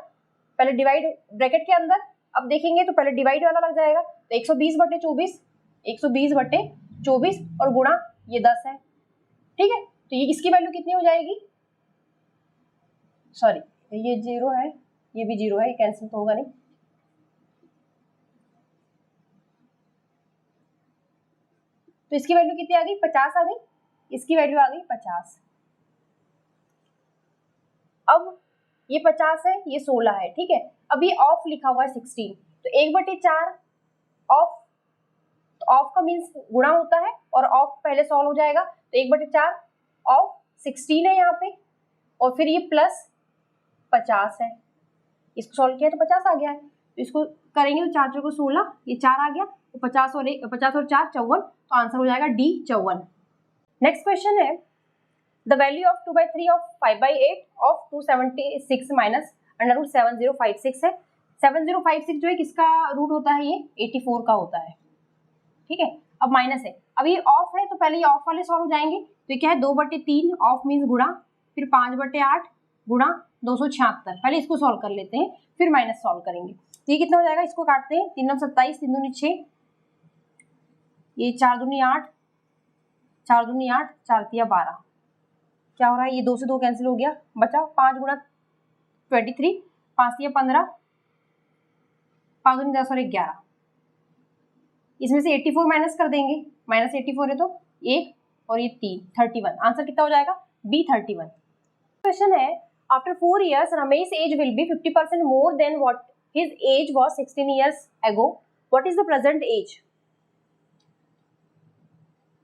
पहले डिवाइड ब्रैकेट के अंदर, अब देखेंगे तो पहले डिवाइड वाला लग जाएगा, तो 120/24 120/24 और गुणा ये 10 है, ठीक है, तो ये इसकी वैल्यू कितनी हो जाएगी, सॉरी ये 0 है, ये भी 0 है, ये कैंसिल तो होगा नहीं, तो इसकी वैल्यू कितनी आ गई 50 आ गई, इसकी वैल्यू आ गई 50। अब ये 50 है, ये 16 है, ठीक है, अब ये ऑफ लिखा हुआ है 16, तो 1/4 ऑफ, तो ऑफ का मीन्स गुणा होता है, और ऑफ पहले सॉल्व हो जाएगा, तो 1/4 ऑफ 16 है यहाँ पे, और फिर ये प्लस 50 है, इसको सॉल्व किया तो 50 आ गया है, तो इसको करेंगे तो 4 को 16, ये 4 आ गया, तो 50 और 4 54, तो आंसर हो जाएगा D 54। नेक्स्ट क्वेश्चन है, the value of 2/3 of 5/8 of 276 minus √ 7056 है। 7056 जो है किसका रूट होता है, ये 84 का होता है, ठीक है, अब माइनस है, अब ये ऑफ है तो पहले ये ऑफ वाले सॉल्व हो जाएंगे, तो ये क्या है 2/3 ऑफ मीन्स गुणा, फिर 5/8 गुणा 276, पहले इसको सॉल्व कर लेते हैं, फिर माइनस सॉल्व करेंगे, तो ये कितना हो जाएगा, इसको काटते हैं, 3 9 27, 3 दूनी 6, ये 4 दूनी 8, 4 दूनी 8, 4 तिया 12, क्या हो रहा है, ये 2 से 2 कैंसिल हो गया, बचा 5 गुणा 23, 5 तिया 15, 5 दूनी 10 और 11, इसमें से 84 माइनस कर देंगे, -84 है तो 1 और ये 3 31, आंसर कितना हो जाएगा B 31। क्वेश्चन है, after 4 years Ramesh age will be 50% more than what his age was 16 years ago. What is the present age?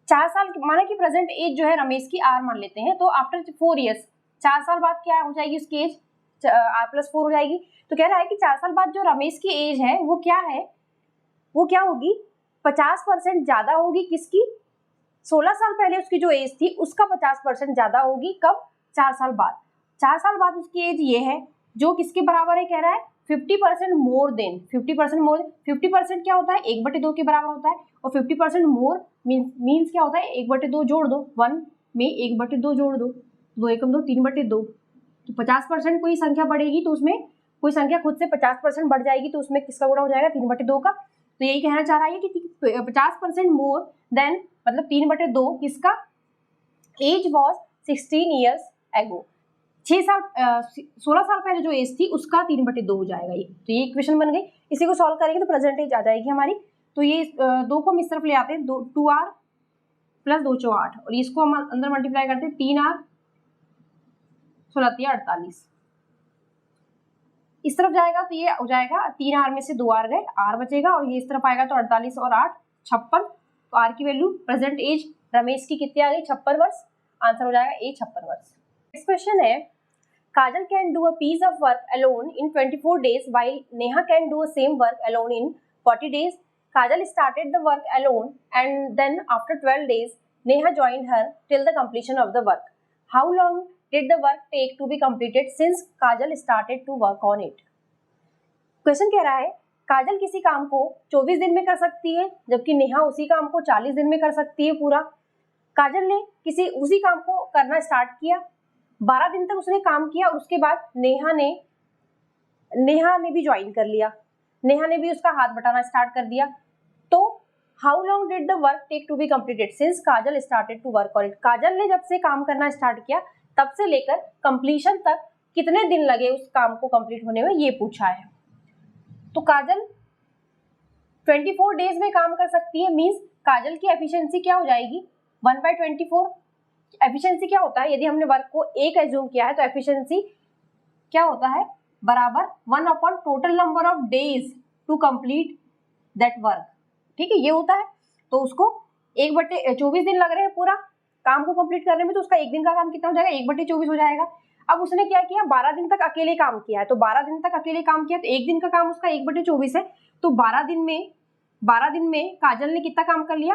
4 साल माना कि प्रेजेंट एज जो है रमेश की R मान लेते हैं, तो आफ्टर 4 years 4 साल बाद क्या हो जाएगी उसकी एज, R+4 हो जाएगी, तो कह रहा है कि 4 साल बाद जो रमेश की एज है वो क्या है, वो क्या होगी 50% ज्यादा होगी, किसकी 16 साल पहले उसकी जो एज थी उसका 50% ज्यादा होगी, कब 4 साल बाद, 4 साल बाद उसकी एज ये है जो किसके बराबर है, कह रहा है 50% मोर देन, 50% मोर, 50% क्या होता है 1/2 के बराबर होता है, और 50% मोर मीन्स क्या होता है 1/2 जोड़ दो, 1 में 1/2 जोड़ दो, 2 एकम 2 3/2, तो 50% कोई संख्या बढ़ेगी तो उसमें कोई संख्या खुद से 50% बढ़ जाएगी, तो उसमें किसका गुणा हो जाएगा 3/2 का, तो यही कहना चाह रहा है कि 50% मोर देन मतलब 3/2 किसका, एज वॉज 16 years ago, 16 साल पहले जो एज थी उसका 3/2 हो जाएगा ये, तो ये इक्वेशन बन गई, इसी को सॉल्व करेंगे तो प्रेजेंट एज आ जाएगी हमारी, तो ये 2 को हम इस तरफ ले आते हैं, 2r प्लस 2 × 8, और इसको हम अंदर मल्टीप्लाई करते हैं, 3r 16 48, इस तरफ जाएगा तो ये हो जाएगा 3r में से 2r गए, r बचेगा, और ये इस तरफ आएगा तो 48 और 8 56, तो r की वैल्यू प्रेजेंट एज रमेश की कितनी आ गई 56 वर्ष, आंसर हो जाएगा A 56 वर्ष। नेक्स्ट क्वेश्चन है, Kajal can do a piece of work alone in 24 days while Neha can do the same work alone in 40 days. Kajal started the work alone and then after 12 days Neha joined her till the completion of the work. How long did the work take to be completed since Kajal started to work on it. Question कह रहा है काजल किसी काम को 24 दिन में कर सकती है, जबकि नेहा उसी काम को 40 दिन में कर सकती है पूरा। काजल ने उसी काम को करना स्टार्ट किया, 12 दिन तक उसने काम किया, उसके बाद नेहा ने भी ज्वाइन कर लिया, नेहा ने भी उसका हाथ बटाना स्टार्ट कर दिया। तो how long did the work take to be completed since Kajal started to work on it. Kajal ने जब से काम करना स्टार्ट किया तब से लेकर कंप्लीशन तक कितने दिन लगे उस काम को कंप्लीट होने में, ये पूछा है। तो काजल 24 डेज में काम कर सकती है, मींस काजल की एफिशिएंसी क्या हो जाएगी 1/24। एफिशिएंसी क्या होता है, यदि हमने वर्क को एक एज्यूम किया है तो एफिशिएंसी क्या होता है बराबर 1 upon total number of days to complete that work. ठीक है, ये होता है। तो उसको 1/24 दिन लग रहे हैं पूरा काम को कंप्लीट करने में, तो उसका एक दिन का काम कितना हो जाएगा 1/24 हो जाएगा। अब उसने क्या किया 12 दिन तक अकेले काम किया है, तो 12 दिन तक अकेले काम किया तो एक दिन का काम उसका 1/24 है। तो 12 दिन में काजल ने कितना काम कर लिया,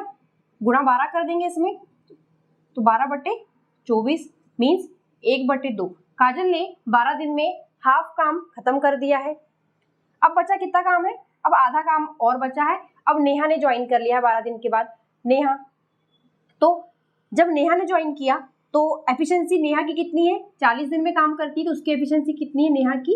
गुणा 12 कर देंगे इसमें, तो 12/24 मीन्स 1/2। काजल ने 12 दिन में हाफ काम खत्म कर दिया है। अब बचा कितना काम है, अब आधा काम और बचा है। अब नेहा ने ज्वाइन कर लिया है 12 दिन के बाद। नेहा, तो जब नेहा ने ज्वाइन किया तो एफिशिएंसी नेहा की कितनी है, 40 दिन में काम करती है, तो उसकी एफिशिएंसी कितनी है नेहा की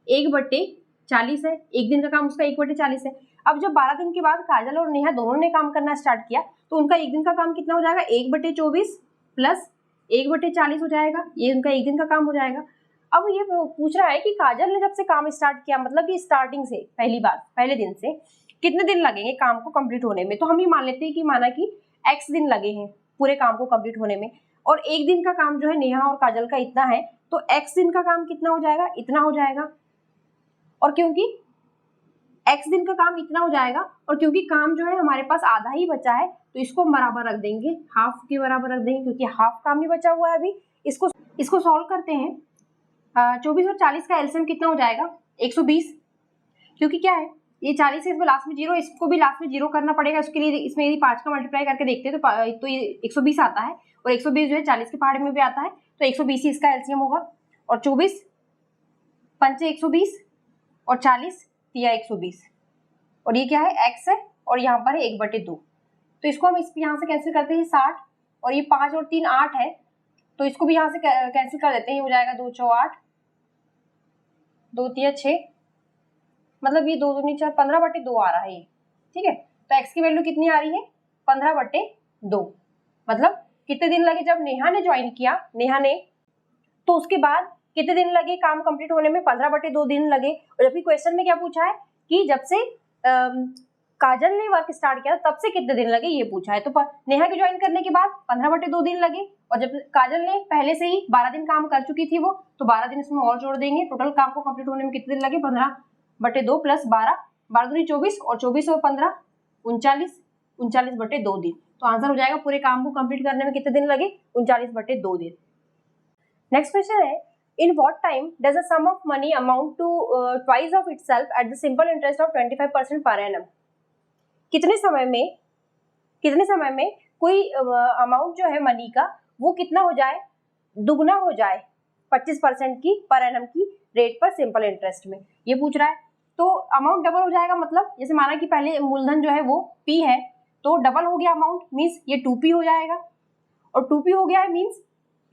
1/40 है। एक दिन का काम उसका 1/40 है। अब जब 12 दिन के बाद काजल और नेहा दोनों ने काम करना स्टार्ट किया तो उनका एक दिन का काम कितना हो जाएगा 1/24 प्लस 1/40 हो जाएगा, ये उनका एक दिन का काम हो जाएगा। अब ये पूछ रहा है कि काजल ने जब से काम स्टार्ट किया, मतलब कि स्टार्टिंग से पहले दिन से कितने दिन लगेंगे काम को कंप्लीट होने में। तो हम ये मान लेते हैं कि माना कि x दिन लगे हैं पूरे काम को कंप्लीट होने में, और एक दिन का काम जो है नेहा और काजल का इतना है, तो x दिन का काम कितना हो जाएगा, इतना हो जाएगा। और क्योंकि x दिन का काम इतना हो जाएगा और क्योंकि काम जो है हमारे पास आधा ही बचा है, तो इसको बराबर रख देंगे, हाफ के बराबर रख देंगे, क्योंकि हाफ काम ही बचा हुआ है अभी। इसको सॉल्व करते हैं। 24 और 40 का एलसीएम कितना हो जाएगा 120, क्योंकि क्या है ये 40 है, इसमें लास्ट में 0, इसको भी लास्ट में 0 करना पड़ेगा। उसके लिए इसमें यदि 5 का मल्टीप्लाई करके देखते हैं तो ये 120 आता है, और 120 जो है 40 के पहाड़े में भी आता है, तो 120 ही इसका एलसीएम होगा। और 24 पंचे 120 और 40 तिया 120, और ये क्या है x है, और यहाँ पर है 1/2। तो इसको हम यहाँ से कैंसिल करते हैं 60, और ये 5 और 3 8 है, तो इसको भी यहाँ से कैंसिल कर देते हैं, ये हो जाएगा 2 4 8, 2 तिया 6, मतलब ये 2 दूनी 4, 15/2 आ रहा है ये। ठीक है, तो x की वैल्यू कितनी आ रही है 15/2। मतलब कितने दिन लगे जब नेहा ने ज्वाइन किया, तो उसके बाद कितने दिन लगे काम कंप्लीट होने में 15/2 दिन लगे। और जबकि क्वेश्चन में क्या पूछा है कि जब से काजल ने वर्क स्टार्ट किया तब से कितने दिन लगे, ये पूछा है। तो नेहा के ज्वाइन करने के बाद 15/2 दिन लगे, और जब काजल ने पहले से ही 12 दिन काम कर चुकी थी वो, तो 12 दिन इसमें और जोड़ देंगे। टोटल काम को कंप्लीट होने में कितने दिन लगे 15/2 प्लस 12, 12 दूनी 24, और 24 और 15 39/2 दिन। तो आंसर हो जाएगा पूरे काम को कंप्लीट करने में कितने दिन लगे 39/2 दिन। नेक्स्ट क्वेश्चन है, in what time does a sum of money amount to twice of itself at the simple interest of 25% per annum। कितने समय में कोई अमाउंट जो है मनी का वो कितना हो जाए, दुगना हो जाए 25% की पर एनम की रेट पर सिंपल इंटरेस्ट में, ये पूछ रहा है। तो अमाउंट डबल हो जाएगा, मतलब जैसे माना कि पहले मूलधन जो है वो p है, तो डबल हो गया अमाउंट, मीन्स ये 2p हो जाएगा, और 2p हो गया है मीन्स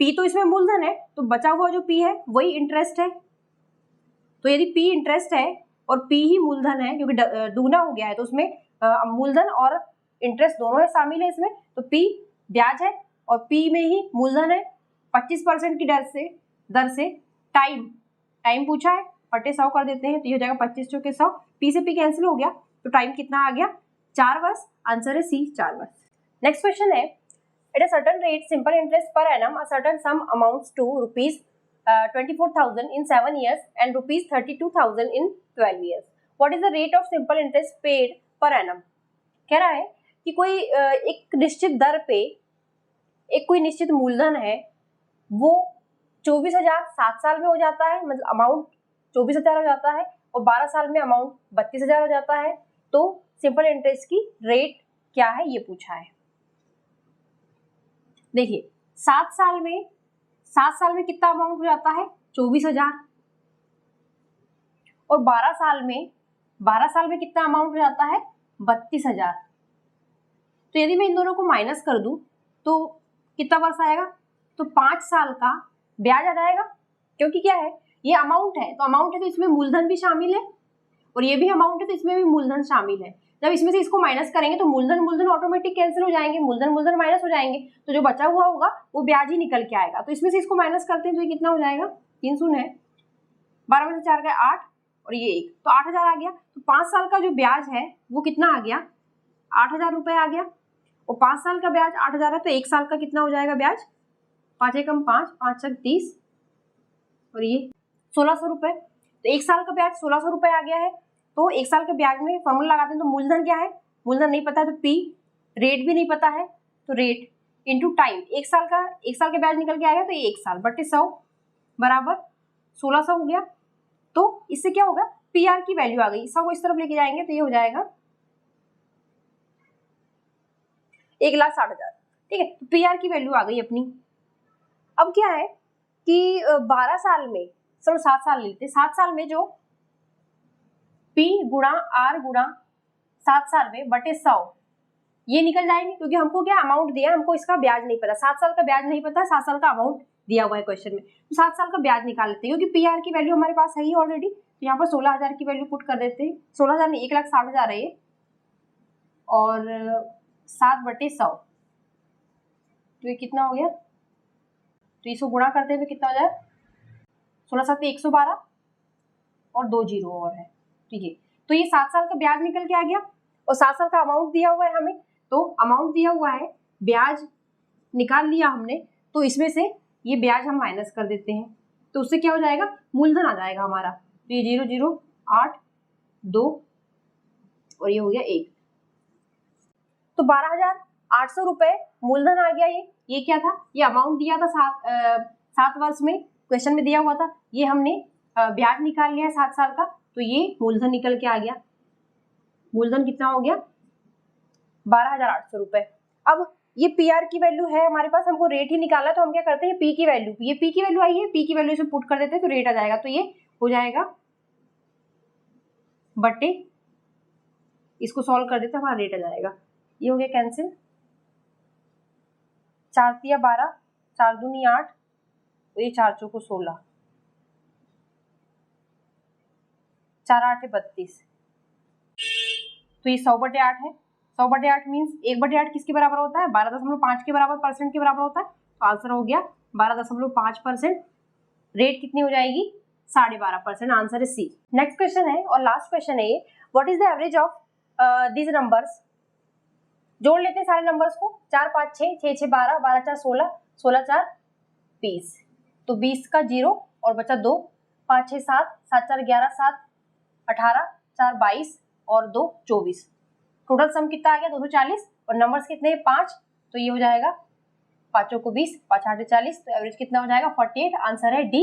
p तो इसमें मूलधन है, तो बचा हुआ जो p है वही इंटरेस्ट है। तो यदि p इंटरेस्ट है और p ही मूलधन है, क्योंकि दुगना हो गया है, तो उसमें मूलधन और इंटरेस्ट दोनों है शामिल है इसमें, तो p ब्याज है और p में ही मूलधन है। 25% की दर से टाइम पूछा है, बटे 100 कर देते हैं, तो ये हो जाएगा 25 चौके 100, p से p कैंसिल हो गया, तो टाइम कितना आ गया 4 वर्ष। आंसर है सी 4 वर्ष। नेक्स्ट क्वेश्चन है, at a certain rate simple interest per annum a certain sum amounts to rupees 24,000 in 7 years and rupees 32,000 in 12 years. What is the rate of simple interest paid per annum? कह रहा है कि कोई एक निश्चित दर पे एक कोई निश्चित मूलधन है, वो 24,000 7 साल में हो जाता है, मतलब अमाउंट 24,000 हो जाता है, और 12 साल में अमाउंट 32,000 हो जाता है। तो सिंपल इंटरेस्ट की रेट क्या है ये पूछा है। देखिए 7 साल में कितना अमाउंट हो जाता है 24,000 और 12 साल में कितना अमाउंट हो जाता है 32,000। तो यदि मैं इन दोनों को माइनस कर दूं तो कितना वर्ष आएगा, तो 5 साल का ब्याज आ जाएगा, क्योंकि क्या है ये अमाउंट है, तो अमाउंट है तो इसमें मूलधन भी शामिल है और ये भी अमाउंट है तो इसमें भी मूलधन शामिल है। जब इसमें से इसको माइनस करेंगे तो मूलधन ऑटोमेटिक कैंसिल हो जाएंगे, मूलधन माइनस हो जाएंगे, तो जो बचा हुआ होगा वो ब्याज ही निकल के आएगा। तो इसमें से इसको माइनस करते हैं तो ये कितना हो जाएगा, 3 शून्य है, 12 में से 4 गए 8 और ये 1, तो 8,000 आ गया। तो 5 साल का जो ब्याज है वो कितना आ गया, 8,000 रुपये आ गया और 5 साल का ब्याज 8,000 है, तो 1 साल का कितना हो जाएगा ब्याज, 5 एकम 5, 5 छक 30 और ये 1,600 रुपये। तो 1 साल का ब्याज 1,600 रुपये आ गया है। तो 1 साल के ब्याज में फॉर्मूला लगाते हैं तो मूलधन क्या है, मूलधन नहीं पता है तो P, रेट भी नहीं पता है तो रेट इंटू टाइम, 1 साल के ब्याज निकल के आएगा तो ये 1 साल बटे 100 बराबर 1,600 हो गया। तो इससे क्या होगा, PR की वैल्यू आ गई, 100 को इस तरफ लेके जाएंगे तो ये हो जाएगा 1,60,000। ठीक है, तो PR की वैल्यू आ गई अपनी। अब क्या है कि 12 साल में, चलो 7 साल लेते हैं, 7 साल में जो P गुणा R गुणा 7 साल में बटे 100 ये निकल जाएंगे, क्योंकि हमको क्या अमाउंट दिया, हमको इसका ब्याज नहीं पता, 7 साल का ब्याज नहीं पता, 7 साल का अमाउंट दिया हुआ है क्वेश्चन में, तो 7 साल का ब्याज निकाल लेते हैं, क्योंकि PR की वैल्यू हमारे पास है ही ऑलरेडी। तो यहाँ पर 16,000 की वैल्यू पुट कर देते हैं, 16,000 नहीं 1,60,000 है ये, और 7 बटे 100 तो ये कितना हो गया, तो इसको गुणा करते हुए कितना हो जाए, 16 7 112 और 2 जीरो और है। ठीक है, तो ये 7 साल का ब्याज निकल के आ गया और 7 साल का अमाउंट दिया हुआ है हमें, तो अमाउंट दिया हुआ है, ब्याज निकाल लिया हमने, तो इसमें से ये ब्याज हम माइनस कर देते हैं, तो उससे क्या हो जाएगा, मूलधन आ जाएगा हमारा। तो ये 0 0 8 2 और ये हो गया 1, तो 12,800 रुपये मूलधन आ गया। ये क्या था, ये अमाउंट दिया था 7 वर्ष में, क्वेश्चन में दिया हुआ था, ये हमने ब्याज निकाल लिया है 7 साल का, तो ये मूलधन निकल के आ गया। मूलधन कितना हो गया, 12,800 रुपये। अब ये PR की वैल्यू है हमारे पास, हमको रेट ही निकालना, तो हम क्या करते हैं, P की वैल्यू, ये P की वैल्यू आई है, P की वैल्यू से पुट कर देते हैं तो रेट आ जाएगा, तो ये हो जाएगा बटे, इसको सॉल्व कर देते हैं, हमारा रेट आ जाएगा, ये हो गया कैंसिल, 4 तिया 12, 4 दूनी 8, तो ये 4 चौको 16, 4 8 32, तो ये 100/8 है। 100/8 मीन्स 1/8 किसके बराबर होता है, 12.5 के बराबर, परसेंट के बराबर होता है, तो आंसर हो गया 12.5%। रेट कितनी हो जाएगी, 12.5%, आंसर है सी। नेक्स्ट क्वेश्चन है और लास्ट क्वेश्चन है ये, what is the average of these numbers. जोड़ लेते हैं सारे नंबर्स को, 4 5 6, 6 6 12, 12 4 16, 16 4 20, तो 20 का 0 और बचा 2, 5 6 7, 7 4 11, 7 18, 4 22 और 2 24, टोटल सम कितना आ गया 240 और नंबर्स कितने हैं 5, तो ये हो जाएगा 5 को 20, 5 8 40, तो एवरेज कितना हो जाएगा 48, आंसर है डी